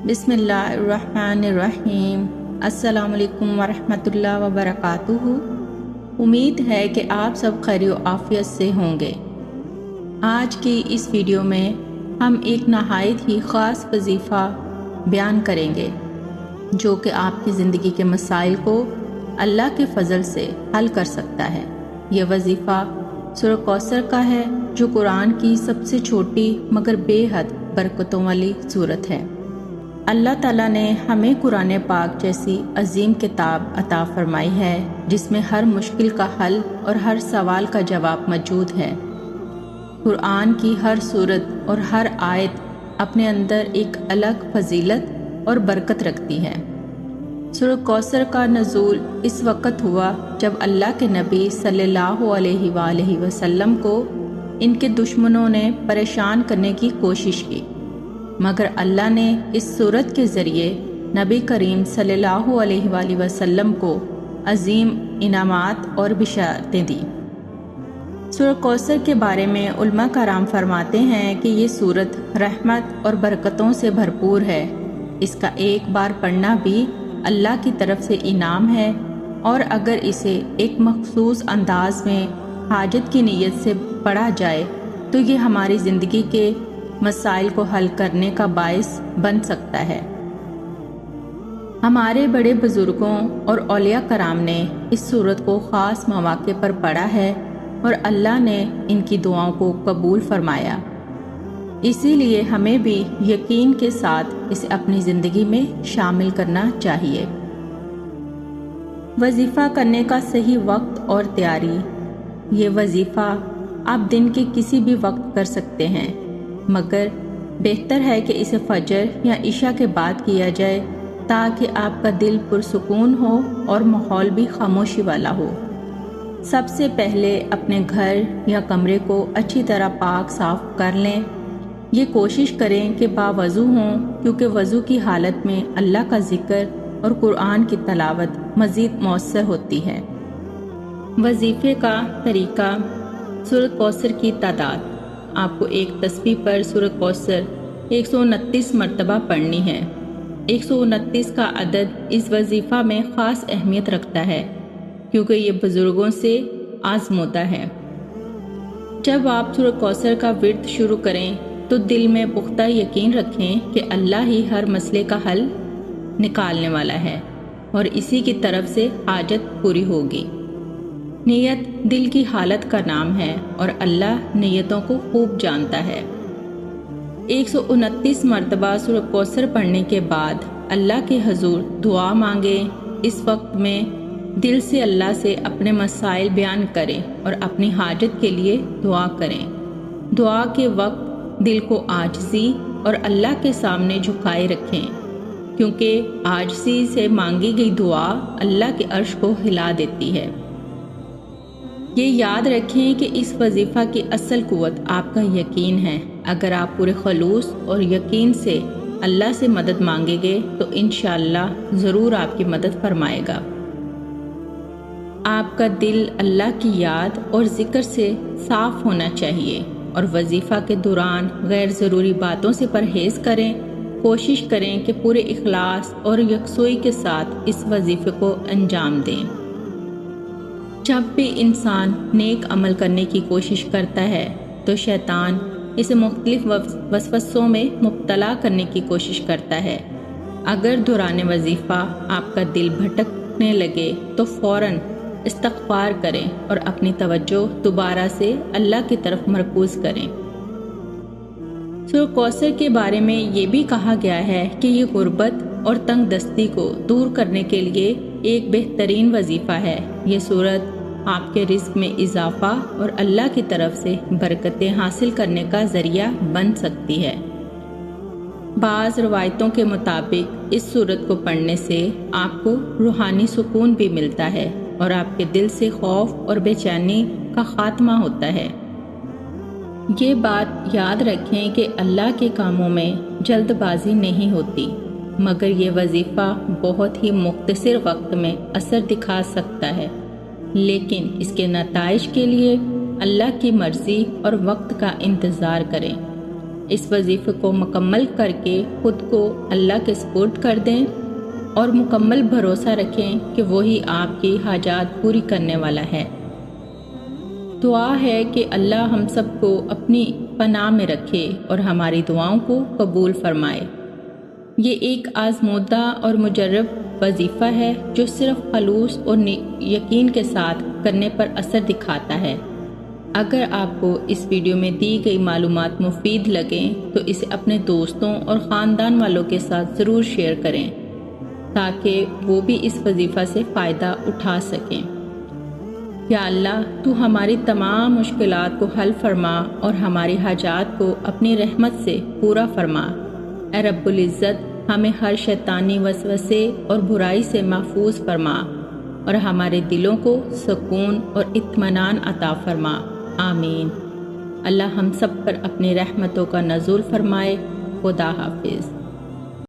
بسم اللہ الرحمن الرحیم۔ السلام علیکم ورحمۃ اللہ وبرکاتہ۔ امید ہے کہ آپ سب خیر و عافیت سے ہوں گے۔ آج کی اس ویڈیو میں ہم ایک نہایت ہی خاص وظیفہ بیان کریں گے جو کہ آپ کی زندگی کے مسائل کو اللہ کے فضل سے حل کر سکتا ہے۔ یہ وظیفہ سورہ کوثر کا ہے جو قرآن کی سب سے چھوٹی مگر بے حد برکتوں والی سورت ہے۔ اللہ تعالیٰ نے ہمیں قرآن پاک جیسی عظیم کتاب عطا فرمائی ہے جس میں ہر مشکل کا حل اور ہر سوال کا جواب موجود ہے۔ قرآن کی ہر سورت اور ہر آیت اپنے اندر ایک الگ فضیلت اور برکت رکھتی ہے۔ سورہ کوثر کا نزول اس وقت ہوا جب اللہ کے نبی صلی اللہ علیہ وآلہ وسلم کو ان کے دشمنوں نے پریشان کرنے کی کوشش کی، مگر اللہ نے اس سورت کے ذریعے نبی کریم صلی اللہ علیہ وآلہ وسلم کو عظیم انعامات اور بشارتیں دی۔ سورہ کوثر کے بارے میں علماء کرام فرماتے ہیں کہ یہ سورت رحمت اور برکتوں سے بھرپور ہے۔ اس کا ایک بار پڑھنا بھی اللہ کی طرف سے انعام ہے، اور اگر اسے ایک مخصوص انداز میں حاجت کی نیت سے پڑھا جائے تو یہ ہماری زندگی کے مسائل کو حل کرنے کا باعث بن سکتا ہے۔ ہمارے بڑے بزرگوں اور اولیاء کرام نے اس سورت کو خاص مواقع پر پڑھا ہے اور اللہ نے ان کی دعاؤں کو قبول فرمایا۔ اسی لیے ہمیں بھی یقین کے ساتھ اسے اپنی زندگی میں شامل کرنا چاہیے۔ وظیفہ کرنے کا صحیح وقت اور تیاری۔ یہ وظیفہ آپ دن کے کسی بھی وقت کر سکتے ہیں، مگر بہتر ہے کہ اسے فجر یا عشاء کے بعد کیا جائے تاکہ آپ کا دل پرسکون ہو اور ماحول بھی خاموشی والا ہو۔ سب سے پہلے اپنے گھر یا کمرے کو اچھی طرح پاک صاف کر لیں۔ یہ کوشش کریں کہ باوضو ہوں، کیونکہ وضو کی حالت میں اللہ کا ذکر اور قرآن کی تلاوت مزید مؤثر ہوتی ہے۔ وظیفے کا طریقہ۔ سورہ کوثر کی تعداد۔ آپ کو ایک تسبیح پر سورہ کوثر 129 مرتبہ پڑھنی ہے۔ 129 کا عدد اس وظیفہ میں خاص اہمیت رکھتا ہے کیونکہ یہ بزرگوں سے آزمودہ ہے۔ جب آپ سورہ کوثر کا ورد شروع کریں تو دل میں پختہ یقین رکھیں کہ اللہ ہی ہر مسئلے کا حل نکالنے والا ہے اور اسی کی طرف سے حاجت پوری ہوگی۔ نیت دل کی حالت کا نام ہے اور اللہ نیتوں کو خوب جانتا ہے۔ 129 مرتبہ سورہ کوثر پڑھنے کے بعد اللہ کے حضور دعا مانگیں۔ اس وقت میں دل سے اللہ سے اپنے مسائل بیان کریں اور اپنی حاجت کے لیے دعا کریں۔ دعا کے وقت دل کو عاجزی اور اللہ کے سامنے جھکائے رکھیں، کیونکہ عاجزی سے مانگی گئی دعا اللہ کے عرش کو ہلا دیتی ہے۔ یہ یاد رکھیں کہ اس وظیفہ کی اصل قوت آپ کا یقین ہے۔ اگر آپ پورے خلوص اور یقین سے اللہ سے مدد مانگیں گے تو انشاءاللہ ضرور آپ کی مدد فرمائے گا۔ آپ کا دل اللہ کی یاد اور ذکر سے صاف ہونا چاہیے اور وظیفہ کے دوران غیر ضروری باتوں سے پرہیز کریں۔ کوشش کریں کہ پورے اخلاص اور یکسوئی کے ساتھ اس وظیفے کو انجام دیں۔ جب بھی انسان نیک عمل کرنے کی کوشش کرتا ہے تو شیطان اسے مختلف وسوسوں میں مبتلا کرنے کی کوشش کرتا ہے۔ اگر دوران وظیفہ آپ کا دل بھٹکنے لگے تو فوراً استغفار کریں اور اپنی توجہ دوبارہ سے اللہ کی طرف مرکوز کریں۔ سورہ کوثر کے بارے میں یہ بھی کہا گیا ہے کہ یہ غربت اور تنگ دستی کو دور کرنے کے لیے ایک بہترین وظیفہ ہے۔ یہ سورت آپ کے رزق میں اضافہ اور اللہ کی طرف سے برکتیں حاصل کرنے کا ذریعہ بن سکتی ہے۔ بعض روایتوں کے مطابق اس سورت کو پڑھنے سے آپ کو روحانی سکون بھی ملتا ہے اور آپ کے دل سے خوف اور بے چینی کا خاتمہ ہوتا ہے۔ یہ بات یاد رکھیں کہ اللہ کے کاموں میں جلد بازی نہیں ہوتی، مگر یہ وظیفہ بہت ہی مختصر وقت میں اثر دکھا سکتا ہے، لیکن اس کے نتائج کے لیے اللہ کی مرضی اور وقت کا انتظار کریں۔ اس وظیفے کو مکمل کر کے خود کو اللہ کے سپرد کر دیں اور مکمل بھروسہ رکھیں کہ وہی آپ کی حاجات پوری کرنے والا ہے۔ دعا ہے کہ اللہ ہم سب کو اپنی پناہ میں رکھے اور ہماری دعاؤں کو قبول فرمائے۔ یہ ایک آزمودہ اور مجرب وظیفہ ہے جو صرف خلوص اور یقین کے ساتھ کرنے پر اثر دکھاتا ہے۔ اگر آپ کو اس ویڈیو میں دی گئی معلومات مفید لگیں تو اسے اپنے دوستوں اور خاندان والوں کے ساتھ ضرور شیئر کریں تاکہ وہ بھی اس وظیفہ سے فائدہ اٹھا سکیں۔ یا اللہ، تو ہماری تمام مشکلات کو حل فرما اور ہماری حاجات کو اپنی رحمت سے پورا فرما۔ اے رب العزت، ہمیں ہر شیطانی وسوسے اور برائی سے محفوظ فرما اور ہمارے دلوں کو سکون اور اطمینان عطا فرما۔ آمین۔ اللہ ہم سب پر اپنی رحمتوں کا نزول فرمائے۔ خدا حافظ۔